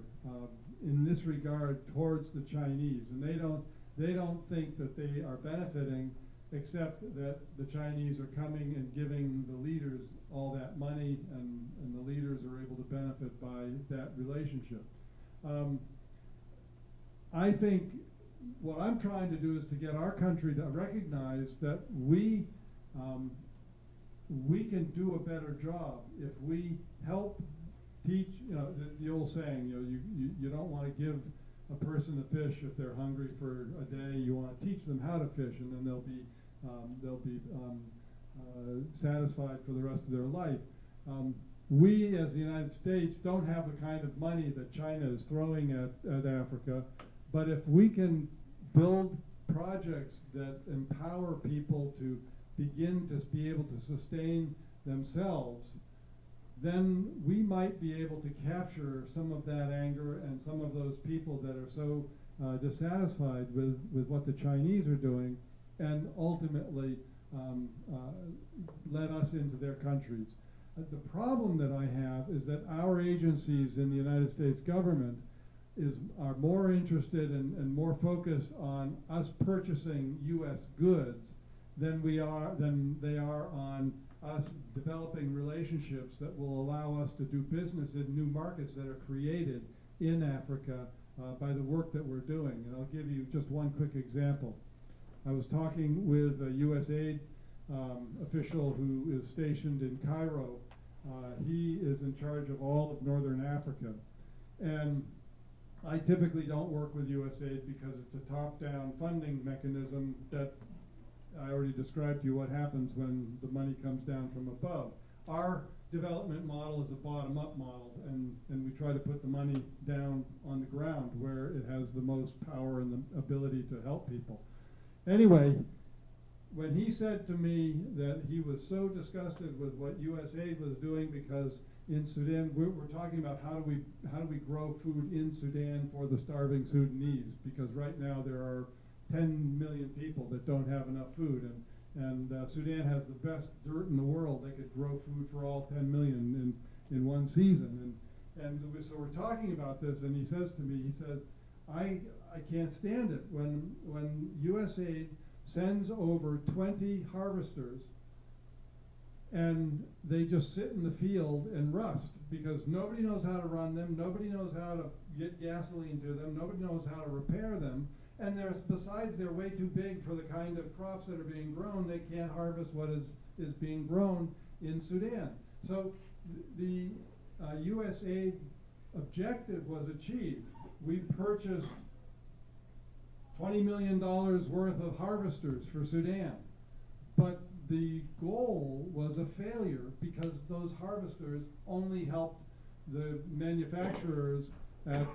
in this regard towards the Chinese, and they don't think that they are benefiting, except that the Chinese are coming and giving the leaders all that money, and the leaders are able to benefit by that relationship. I think what I'm trying to do is to get our country to recognize that we we can do a better job if we help teach, the old saying, you don't want to give a person a fish if they're hungry for a day. You want to teach them how to fish, and then they'll be satisfied for the rest of their life. We, as the United States, don't have the kind of money that China is throwing at Africa, but if we can build projects that empower people to begin to be able to sustain themselves, then we might be able to capture some of that anger and some of those people that are so dissatisfied with what the Chinese are doing, and ultimately let us into their countries. The problem that I have is that our agencies in the United States government are more interested and more focused on us purchasing U.S. goods than they are on us developing relationships that will allow us to do business in new markets that are created in Africa by the work that we're doing. And I'll give you just one quick example. I was talking with a USAID official who is stationed in Cairo. He is in charge of all of Northern Africa. And I typically don't work with USAID because it's a top-down funding mechanism that I already described to you what happens when the money comes down from above. Our development model is a bottom-up model, and we try to put the money down on the ground where it has the most power and the ability to help people. Anyway, when he said to me that he was so disgusted with what USAID was doing because in Sudan, we're talking about how do we grow food in Sudan for the starving Sudanese, because right now there are 10 million people that don't have enough food, and Sudan has the best dirt in the world. They could grow food for all 10 million in one season, and so we're talking about this, and he says to me, I can't stand it when USAID sends over 20 harvesters and they just sit in the field and rust because nobody knows how to run them, nobody knows how to get gasoline to them, nobody knows how to repair them, and besides they're way too big for the kind of crops that are being grown. They can't harvest what is being grown in Sudan. So the USAID objective was achieved. We purchased $20 million worth of harvesters for Sudan, but the goal was a failure because those harvesters only helped the manufacturers at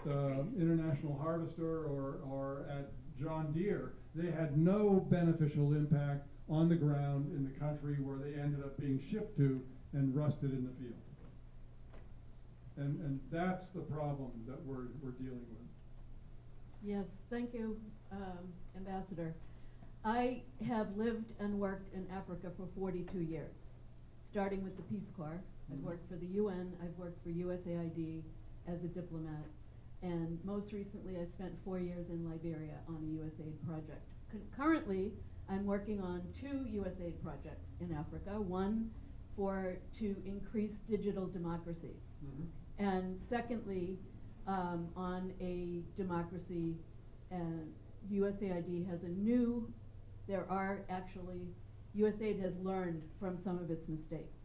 International Harvester or at John Deere. They had no beneficial impact on the ground in the country where they ended up being shipped to and rusted in the field. And that's the problem that we're dealing with. Yes, thank you, Ambassador. I have lived and worked in Africa for 42 years, starting with the Peace Corps. I've worked for the UN, I've worked for USAID as a diplomat, and most recently I spent 4 years in Liberia on a USAID project. Currently, I'm working on 2 USAID projects in Africa, one to increase digital democracy, and secondly, on a democracy, and USAID has USAID has learned from some of its mistakes,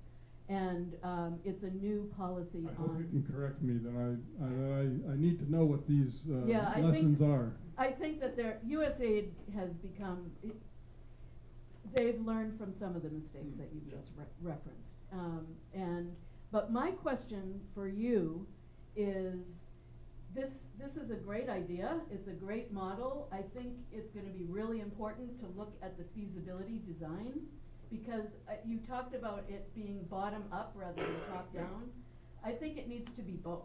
and it's a new policy. I hope you can correct me that I need to know what these lessons are. I think that USAID has become, they've learned from some of the mistakes that you just referenced. But my question for you is, this is a great idea. It's a great model. I think it's going to be really important to look at the feasibility design, because you talked about it being bottom up rather than top down. I think it needs to be both.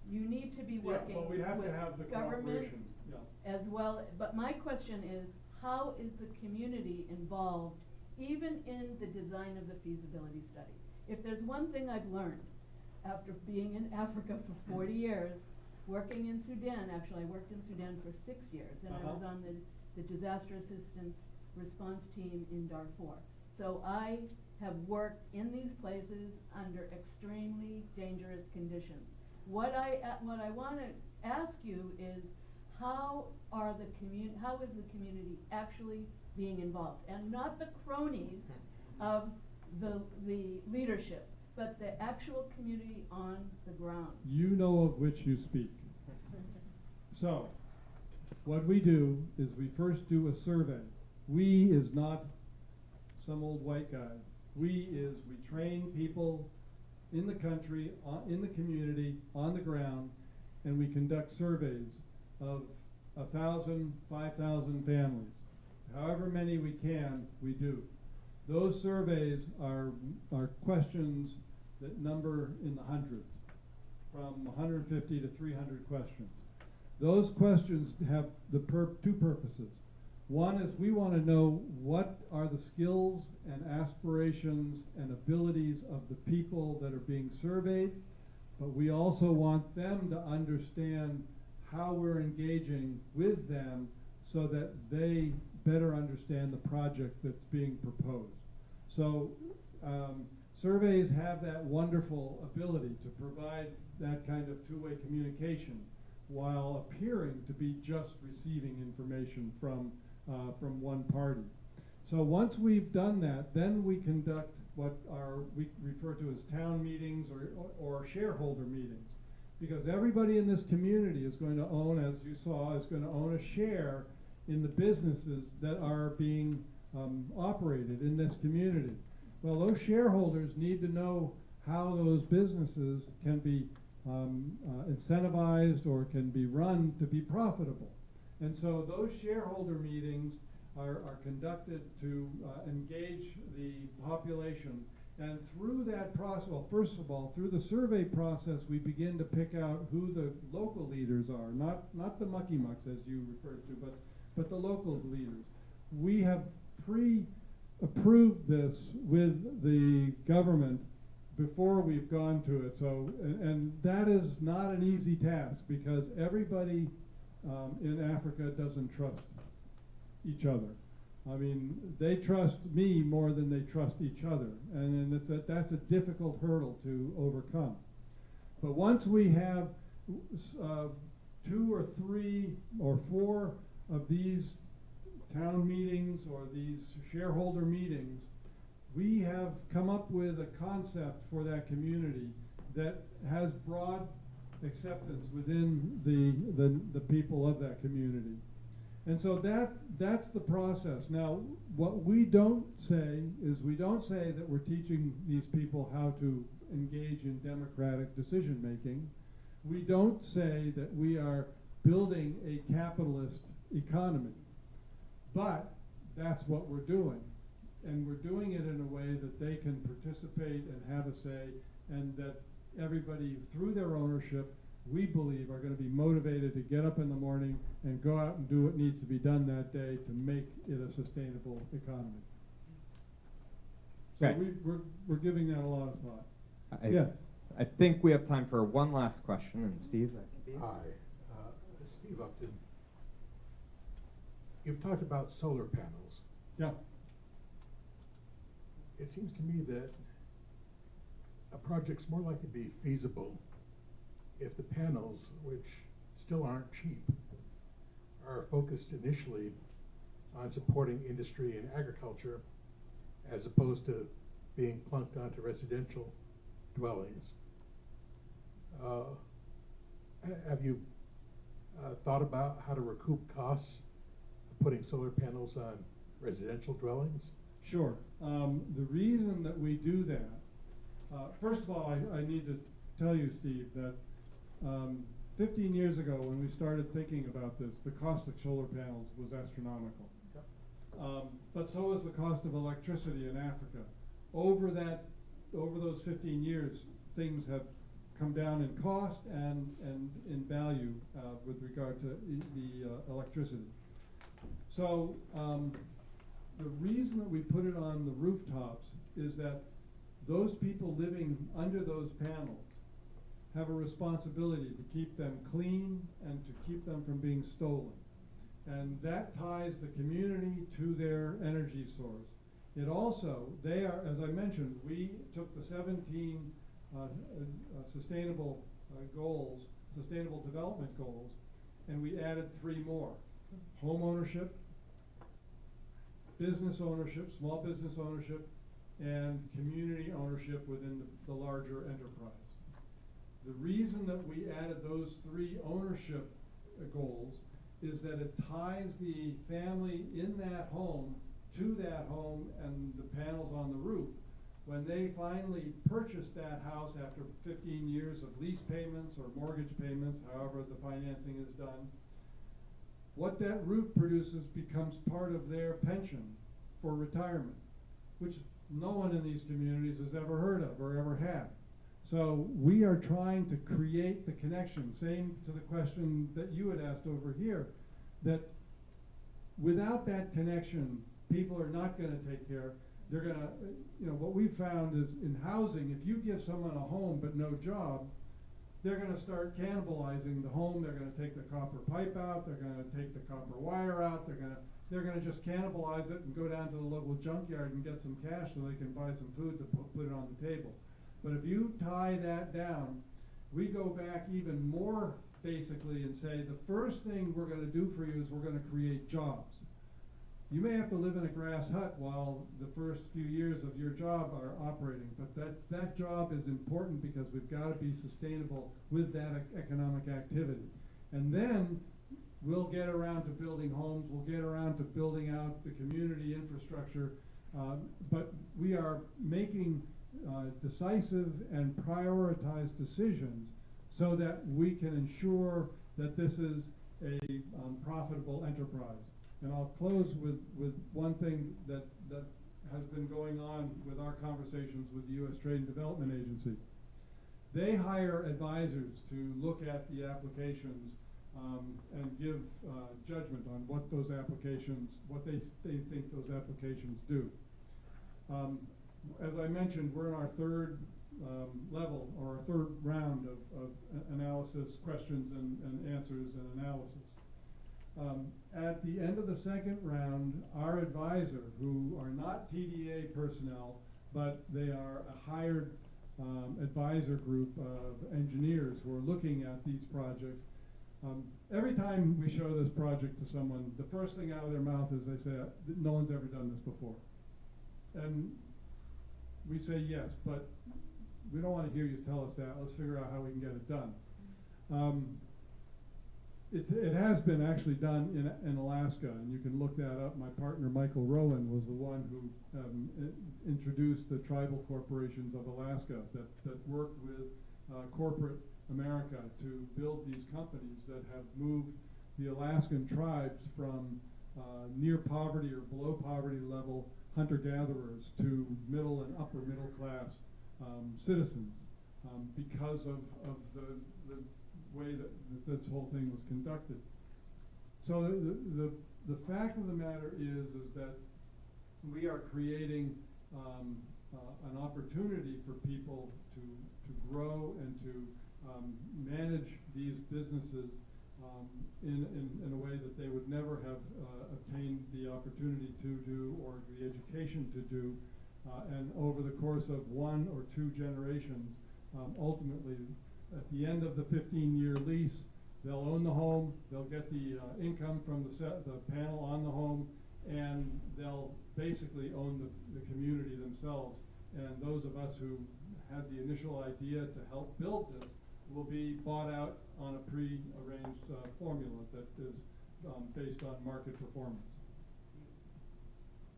You need to be working but we have with to have the government cooperation. as well. But my question is, how is the community involved even in the design of the feasibility study? If there's one thing I've learned after being in Africa for 40 years, working in Sudan, actually I worked in Sudan for 6 years, and I was on the disaster assistance response team in Darfur. So I have worked in these places under extremely dangerous conditions. What I want to ask you is, how is the community actually being involved? And not the cronies of the leadership, but the actual community on the ground. You know of which you speak. So, what we do is we first do a survey. We is not some old white guy. We train people in the country, in the community, on the ground, and we conduct surveys of 1,000, 5,000 families. However many we can, we do. Those surveys are questions that number in the hundreds, from 150 to 300 questions. Those questions have two purposes. One is we want to know what are the skills and aspirations and abilities of the people that are being surveyed, but we also want them to understand how we're engaging with them so that they better understand the project that's being proposed. So surveys have that wonderful ability to provide that kind of two-way communication while appearing to be just receiving information from one party. So once we've done that, then we conduct what we refer to as town meetings or shareholder meetings. Because everybody in this community is going to own, as you saw, is going to own a share in the businesses that are being operated in this community. Well, those shareholders need to know how those businesses can be incentivized or can be run to be profitable. And so those shareholder meetings are conducted to engage the population. And through that process, well, first of all, through the survey process, we begin to pick out who the local leaders are, not the mucky-mucks, as you referred to, but the local leaders. We have pre-approved this with the government before we've gone to it. So, and that is not an easy task because everybody in Africa doesn't trust each other. I mean, they trust me more than they trust each other, and that's a difficult hurdle to overcome. But once we have 2 or 3 or 4 of these town meetings or these shareholder meetings, we have come up with a concept for that community that has broad acceptance within the people of that community. And so that's the process. Now, what we don't say is we don't say that we're teaching these people how to engage in democratic decision making. We don't say that we are building a capitalist economy. But that's what we're doing. And we're doing it in a way that they can participate and have a say, and that everybody, through their ownership, we believe are going to be motivated to get up in the morning and go out and do what needs to be done that day to make it a sustainable economy. So Okay. we're giving that a lot of thought. Yes. I think we have time for one last question, and Steve, that can be. Hi, Steve Upton. You've talked about solar panels. Yeah. It seems to me that a project's more likely to be feasible if the panels, which still aren't cheap, are focused initially on supporting industry and agriculture as opposed to being plunked onto residential dwellings. Have you thought about how to recoup costs of putting solar panels on residential dwellings? Sure. The reason that we do that, first of all, I need to tell you, Steve, that 15 years ago when we started thinking about this, the cost of solar panels was astronomical. Yep. But so was the cost of electricity in Africa. Over those 15 years, things have come down in cost and in value with regard to the electricity. So the reason that we put it on the rooftops is that those people living under those panels have a responsibility to keep them clean and to keep them from being stolen. And that ties the community to their energy source. It also, they are, as I mentioned, we took the 17 sustainable goals, sustainable development goals, and we added 3 more. Home ownership, business ownership, small business ownership, and community ownership within the larger enterprise. The reason that we added those three ownership goals is that it ties the family in that home to that home and the panels on the roof. When they finally purchase that house after 15 years of lease payments or mortgage payments, however the financing is done, what that roof produces becomes part of their pension for retirement, which no one in these communities has ever heard of or ever had. So we are trying to create the connection, same to the question that you had asked over here, that without that connection, people are not going to take care. They're going to, what we've found is in housing, if you give someone a home but no job, they're going to start cannibalizing the home. They're going to take the copper pipe out. They're going to take the copper wire out. They're going to just cannibalize it and go down to the local junkyard and get some cash so they can buy some food to put it on the table. But if you tie that down, we go back even more basically and say the first thing we're going to do for you is we're going to create jobs. You may have to live in a grass hut while the first few years of your job are operating, but that job is important because we've got to be sustainable with that economic activity. And then we'll get around to building homes, we'll get around to building out the community infrastructure, but we are making decisive and prioritized decisions so that we can ensure that this is a profitable enterprise. And I'll close with one thing that has been going on with our conversations with the U.S. Trade and Development Agency. They hire advisors to look at the applications and give judgment on what those applications, what they think those applications do. As I mentioned, we're in our third level, or our third round of analysis, questions and answers and analysis. At the end of the second round, our advisor, who are not TDA personnel, but they are a hired advisor group of engineers who are looking at these projects. Every time we show this project to someone, the first thing out of their mouth is they say, no one's ever done this before. And we say yes, but we don't want to hear you tell us that. Let's figure out how we can get it done. It has been actually done in Alaska, and you can look that up. My partner, Michael Rowan, was the one who introduced the tribal corporations of Alaska that worked with corporate America to build these companies that have moved the Alaskan tribes from near poverty or below poverty level hunter-gatherers to middle and upper middle class citizens because of the way that this whole thing was conducted. So the fact of the matter is that we are creating an opportunity for people to grow and to manage these businesses in a way that they would never have obtained the opportunity to do or the education to do. And over the course of 1 or 2 generations, ultimately, at the end of the 15-year lease, they'll own the home, they'll get the income from the panel on the home, and they'll basically own the community themselves. And those of us who had the initial idea to help build this will be bought out on a pre-arranged formula that is based on market performance.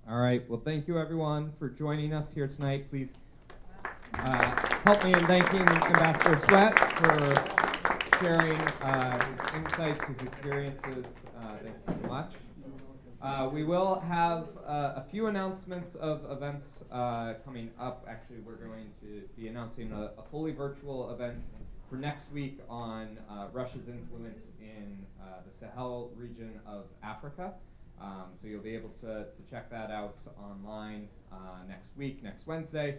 All right, well, thank you everyone for joining us here tonight. Please help me in thanking Ambassador Swett for sharing his insights, his experiences. Thanks so much. We will have a few announcements of events coming up. Actually, we're going to be announcing a fully virtual event for next week on Russia's influence in the Sahel region of Africa. So you'll be able to check that out online next week, next Wednesday.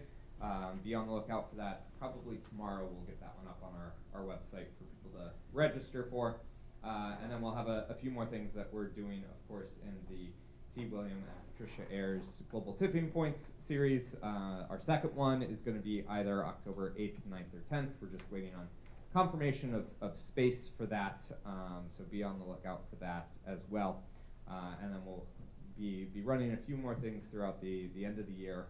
Be on the lookout for that. Probably tomorrow we'll get that one up on our website for people to register for. And then we'll have a few more things that we're doing, of course, in the T. William and Patricia Ayers Global Tipping Points series. Our second one is going to be either October 8th, 9th, or 10th. We're just waiting on confirmation of space for that. So be on the lookout for that as well. And then we'll be running a few more things throughout the end of the year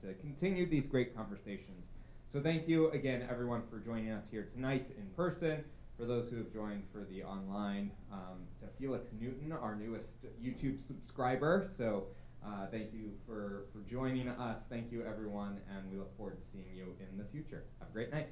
to continue these great conversations. So thank you again, everyone, for joining us here tonight in person. For those who have joined for the online, to Felix Newton, our newest YouTube subscriber. So thank you for joining us. Thank you, everyone, and we look forward to seeing you in the future. Have a great night.